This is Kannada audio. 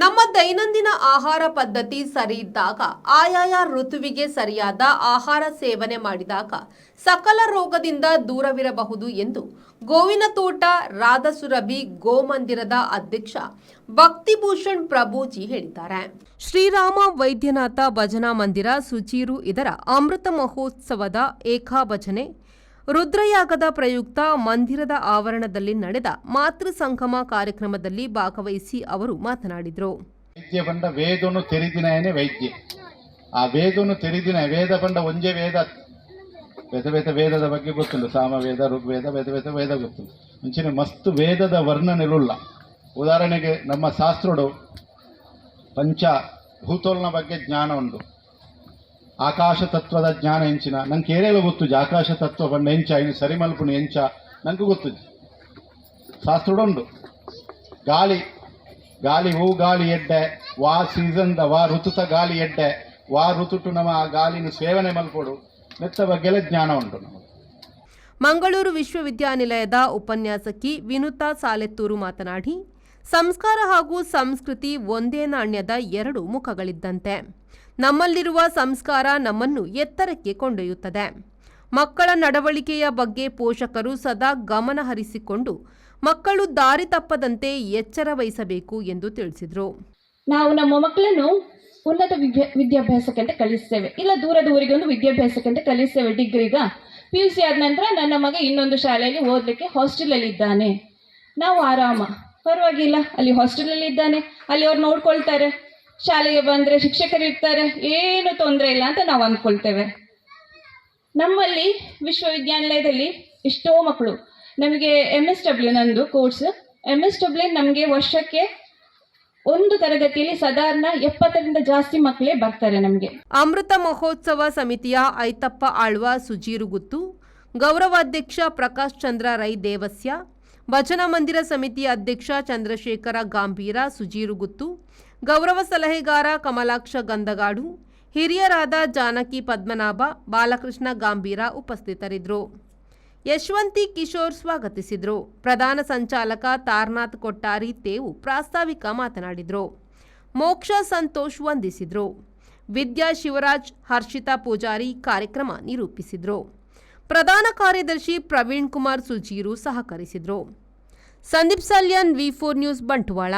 ನಮ್ಮ ದೈನಂದಿನ ಆಹಾರ ಪದ್ಧತಿ ಸರಿ ಇದ್ದಾಗ ಆಯಾಯ ಋತುವಿಗೆ ಸರಿಯಾದ ಆಹಾರ ಸೇವನೆ ಮಾಡಿದಾಗ ಸಕಲ ರೋಗದಿಂದ ದೂರವಿರಬಹುದು ಎಂದು ಗೋವಿನ ತೋಟ ರಾಧಸುರಭಿ ಗೋಮಂದಿರದ ಅಧ್ಯಕ್ಷ ಭಕ್ತಿಭೂಷಣ್ ಪ್ರಭುಜಿ ಹೇಳಿದ್ದಾರೆ. ಶ್ರೀರಾಮ ವೈದ್ಯನಾಥ ಭಜನಾ ಮಂದಿರ ಸುಜೀರು ಇದರ ಅಮೃತ ಮಹೋತ್ಸವದ ಏಕಾಭಜನೆ ರುದ್ರಯಾಗದ ಪ್ರಯುಕ್ತ ಮಂದಿರದ ಆವರಣದಲ್ಲಿ ನಡೆದ ಮಾತೃ ಸಂಗಮ ಕಾರ್ಯಕ್ರಮದಲ್ಲಿ ಭಾಗವಹಿಸಿ ಅವರು ಮಾತನಾಡಿದರು. ವೈದ್ಯ ಬಂಡ ವೇದನು ತೆರಿದಿನೇ ವೈದ್ಯ ಆ ವೇದನು ತೆರಿದಿನ ವೇದ ಬಂಡ ಒಂಜೆ ವೇದ ವೇದದ ಬಗ್ಗೆ ಗೊತ್ತುಂಟು. ಸಾಮವೇದ ಋಗ್ವೇದ ವೇದ ಗೊತ್ತುಂಟು. ಮುಂಚಿನ ಮಸ್ತ್ ವೇದದ ವರ್ಣನೆಲ್ಲ. ಉದಾಹರಣೆಗೆ ನಮ್ಮ ಶಾಸ್ತ್ರಡು ಪಂಚಭೂತೋಲ್ನ ಬಗ್ಗೆ ಜ್ಞಾನ ಉಂಟು. ಆಕಾಶ ತತ್ವದ ಜ್ಞಾನ ಎಂಚಿನ ನಂಗೆ ಕೇಳಲು ಗೊತ್ತು. ಆಕಾಶ ತತ್ವ ಬಂಡ ಎಂಚ ಇನ್ನು ಸರಿಮಲ್ಪುಣಿ ಎಂಚ ನಂಗೆ ಗೊತ್ತು. ಶಾಸ್ತ್ರಡುಂಡು ಗಾಳಿ ಹೂ ಗಾಳಿ ಎಡ್ಡೆ ವಾ ಸೀಸನ್ದ ವಾ ಋತುತ ಗಾಳಿ ಎಡ್ಡೆ ವಾ ಋತುಟು ನಮ್ಮ ಆ ಗಾಳಿನ ಸೇವನೆ ಮಲ್ಪೋಡು ನೆತ್ತ ಬಗ್ಗೆಲ್ಲ ಜ್ಞಾನ ಉಂಟು ನಮಗೆ. ಮಂಗಳೂರು ವಿಶ್ವವಿದ್ಯಾನಿಲಯದ ಉಪನ್ಯಾಸಕಿ ವಿನುತಾ ಸಾಲೆತ್ತೂರು ಮಾತನಾಡಿ, ಸಂಸ್ಕಾರ ಹಾಗೂ ಸಂಸ್ಕೃತಿ ಒಂದೇ ನಾಣ್ಯದ ಎರಡು ಮುಖಗಳಿದ್ದಂತೆ. ನಮ್ಮಲ್ಲಿರುವ ಸಂಸ್ಕಾರ ನಮ್ಮನ್ನು ಎತ್ತರಕ್ಕೆ ಕೊಂಡೊಯ್ಯುತ್ತದೆ. ಮಕ್ಕಳ ನಡವಳಿಕೆಯ ಬಗ್ಗೆ ಪೋಷಕರು ಸದಾ ಗಮನ ಹರಿಸಿಕೊಂಡು ಮಕ್ಕಳು ದಾರಿ ತಪ್ಪದಂತೆ ಎಚ್ಚರ ವಹಿಸಬೇಕು ಎಂದು ತಿಳಿಸಿದರು. ನಾವು ನಮ್ಮ ಮಕ್ಕಳನ್ನು ಉನ್ನತ ವಿದ್ಯಾಭ್ಯಾಸಕ್ಕೆ ಅಂತ ಕಳಿಸ್ತೇವೆ, ಇಲ್ಲ ದೂರದ ಊರಿಗೆ ಒಂದು ವಿದ್ಯಾಭ್ಯಾಸಕ್ಕೆ ಅಂತ ಕಳಿಸ್ತೇವೆ. ಡಿಗ್ರಿಗ PUC ಆದ ನಂತರ ನನ್ನ ಮಗ ಇನ್ನೊಂದು ಶಾಲೆಯಲ್ಲಿ ಓದಲಿಕ್ಕೆ ಹಾಸ್ಟೆಲಲ್ಲಿ ಇದ್ದಾನೆ, ನಾವು ಆರಾಮ, ಪರವಾಗಿಲ್ಲ, ಅಲ್ಲಿ ಹಾಸ್ಟೆಲಲ್ಲಿ ಇದ್ದಾನೆ, ಅಲ್ಲಿ ಅವ್ರು ನೋಡ್ಕೊಳ್ತಾರೆ, ಶಾಲೆಗೆ ಬಂದರೆ ಶಿಕ್ಷಕರು ಇರ್ತಾರೆ, ಏನು ತೊಂದರೆ ಇಲ್ಲ ಅಂತ ನಾವು ಅಂದ್ಕೊಳ್ತೇವೆ. ನಮ್ಮಲ್ಲಿ ವಿಶ್ವವಿದ್ಯಾನಿಲಯದಲ್ಲಿ ಎಷ್ಟೋ ಮಕ್ಕಳು, ನಮಗೆ MSW ನಂದು ಕೋರ್ಸ್, MSW ನಮಗೆ ವರ್ಷಕ್ಕೆ ಒಂದು ತರಗತಿಯಲ್ಲಿ ಸಾಧಾರಣ 70ರಿಂದ ಜಾಸ್ತಿ ಮಕ್ಕಳೇ ಬರ್ತಾರೆ ನಮಗೆ. ಅಮೃತ ಮಹೋತ್ಸವ ಸಮಿತಿಯ ಐತಪ್ಪ ಆಳ್ವ ಸುಜೀರುಗುತ್ತು, ಗೌರವಾಧ್ಯಕ್ಷ ಪ್ರಕಾಶ್ ಚಂದ್ರ ರೈ ದೇವಸ್ಯ, ಭಜನಾ ಮಂದಿರ ಸಮಿತಿಯ ಅಧ್ಯಕ್ಷ ಚಂದ್ರಶೇಖರ ಗಾಂಭೀರ ಸುಜೀರುಗುತ್ತು, ಗೌರವ ಸಲಹೆಗಾರ ಕಮಲಾಕ್ಷ ಗಂದಗಾಡು, ಹಿರಿಯರಾದ ಜಾನಕಿ ಪದ್ಮನಾಭ, ಬಾಲಕೃಷ್ಣ ಗಾಂಭೀರ ಉಪಸ್ಥಿತರಿದ್ದರು. ಯಶವಂತಿ ಕಿಶೋರ್ ಸ್ವಾಗತಿಸಿದರು. ಪ್ರಧಾನ ಸಂಚಾಲಕ ತಾರನಾಥ್ ಕೊಟ್ಟಾರಿ ತೇವು ಪ್ರಾಸ್ತಾವಿಕ ಮಾತನಾಡಿದರು. ಮೋಕ್ಷ ಸಂತೋಷ್ ವಂದಿಸಿದರು. ವಿದ್ಯಾ ಶಿವರಾಜ್, ಹರ್ಷಿತಾ ಪೂಜಾರಿ ಕಾರ್ಯಕ್ರಮ ನಿರೂಪಿಸಿದರು. ಪ್ರಧಾನ ಕಾರ್ಯದರ್ಶಿ ಪ್ರವೀಣ್ ಕುಮಾರ್ ಸುಜೀರು ಸಹಕರಿಸಿದರು. Sandeep Salian, V4 news, Bantwal.